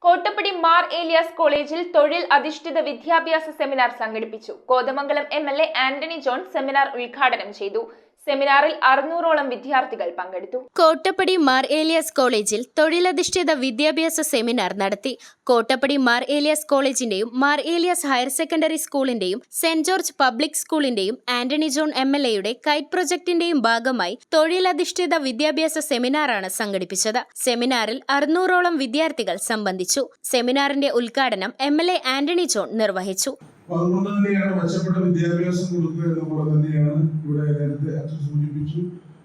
കോട്ടപ്പടി മാർ ഏലിയാസ് കോളേജിൽ തൊഴിൽ അധിഷ്ഠിത വിദ്യാഭ്യാസ സെമിനാർ സംഘടിപ്പിച്ചു. Kothamangalam MLA Antony John seminar ഉദ്ഘാടനം ചെയ്തു. സെമിനാറിൽ 600ഓളം വിദ്യാർത്ഥികൾ പങ്കെടുത്തു. കോട്ടപ്പടി മാർ ഏലിയാസ് കോളേജിൽ തൊഴിലധിഷ്ഠിത വിദ്യാഭ്യാസ സെമിനാർ നടത്തി. കോട്ടപ്പടി മാർ ഏലിയാസ് കോളേജിന്റെയും മാർ ഏലിയാസ് ഹയർ സെക്കൻഡറി സ്കൂളിന്റെയും സെന്റ് ജോർജ് പബ്ലിക് സ്കൂളിന്റെയും ആന്റണി ജോൺ എംഎൽഎയുടെ കൈറ്റ് പ്രൊജക്ടിന്റെയും ഭാഗമായി തൊഴിലധിഷ്ഠിത വിദ്യാഭ്യാസ സെമിനാറാണ് സംഘടിപ്പിച്ചത്. സെമിനാറിൽ 600ഓളം വിദ്യാർത്ഥികൾ സംബന്ധിച്ചു. സെമിനാറിന്റെ ഉദ്ഘാടനം എംഎൽഎ ആന്റണി ജോൺ നിർവഹിച്ചു. അതുകൊണ്ട് തന്നെയാണ് മെച്ചപ്പെട്ട വിദ്യാഭ്യാസം കൊടുക്കുക എന്നുള്ളത് തന്നെയാണ് ഇവിടെ നേരത്തെ അച്ഛൻ സൂചിപ്പിച്ചു.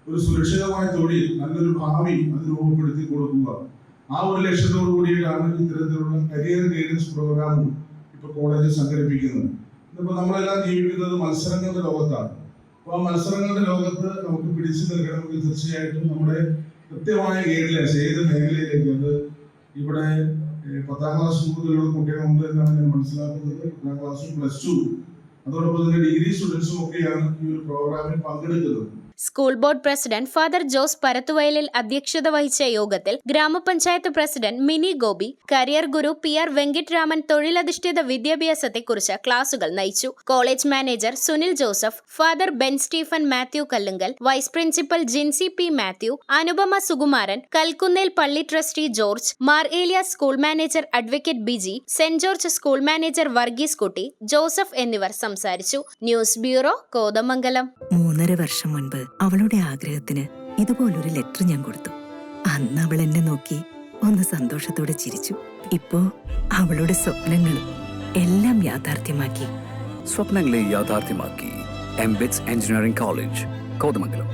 ഒരു സുരക്ഷിതമായ തൊഴിൽ, നല്ലൊരു ഭാവി അത് രൂപപ്പെടുത്തി കൊടുക്കുക. ആ ഒരു ലക്ഷ്യത്തോടു കൂടിയിട്ടാണ് ഇത്തരത്തിലുള്ള കരിയർ ഗൈഡൻസ് പ്രോഗ്രാമും ഇപ്പൊ കോളേജിൽ സംഘടിപ്പിക്കുന്നത്. ഇന്നിപ്പോ നമ്മളെല്ലാം ജീവിക്കുന്നത് മത്സരങ്ങളുടെ ലോകത്താണ്. അപ്പോൾ ആ മത്സരങ്ങളുടെ ലോകത്ത് നമുക്ക് പിടിച്ചു നിൽക്കണമെങ്കിൽ തീർച്ചയായിട്ടും നമ്മുടെ കൃത്യമായ ഗൈഡ്ലൈൻസ് ഏത് മേഖലയിലേക്ക്, അത് ഇവിടെ 10ാം ക്ലാസ് മുതലുള്ള കുട്ടികളുണ്ട് എന്നാണ് ഞാൻ മനസ്സിലാക്കുന്നത്. 10ാം ക്ലാസ്സും +2 അതോടൊപ്പം തന്നെ ഡിഗ്രി സ്റ്റുഡൻസും ഒക്കെയാണ് ഈ ഒരു പ്രോഗ്രാമിൽ പങ്കെടുക്കുന്നത്. School board president father Jose പരത്തുവയലിൽ അധ്യക്ഷത വഹിച്ച യോഗത്തിൽ ഗ്രാമപഞ്ചായത്ത് president Mini Gopi, career guru PR Venkataraman തൊഴിലധിഷ്ഠിത വിദ്യാഭ്യാസത്തെക്കുറിച്ച് ക്ലാസുകൾ നയിച്ചു. College manager Sunil Joseph, father Ben Stephen Mathew Kallungal, vice principal Jincy P Mathew, Anupama Sukumaran, Kalkunnel പള്ളി trustee George, Mar Elias school manager advocate Biji, Saint George school manager Varghese Kutty, Joseph എന്നിവർ സംസാരിച്ചു. News bureau, Kothamangalam. 3.5 വർഷം മുൻപ് അവളുടെ ആഗ്രഹത്തിന് ഇതുപോലൊരു ലെറ്റർ ഞാൻ കൊടുത്തു. അന്ന് അവൾ എന്നെ നോക്കി ഒന്ന് സന്തോഷത്തോടെ ചിരിച്ചു. ഇപ്പോ അവളുടെ സ്വപ്നങ്ങളും എല്ലാം യാഥാർത്ഥ്യമാക്കി. സ്വപ്നങ്ങളെ യാഥാർത്ഥ്യമാക്കി. MBITS engineering college, Kothamangalam.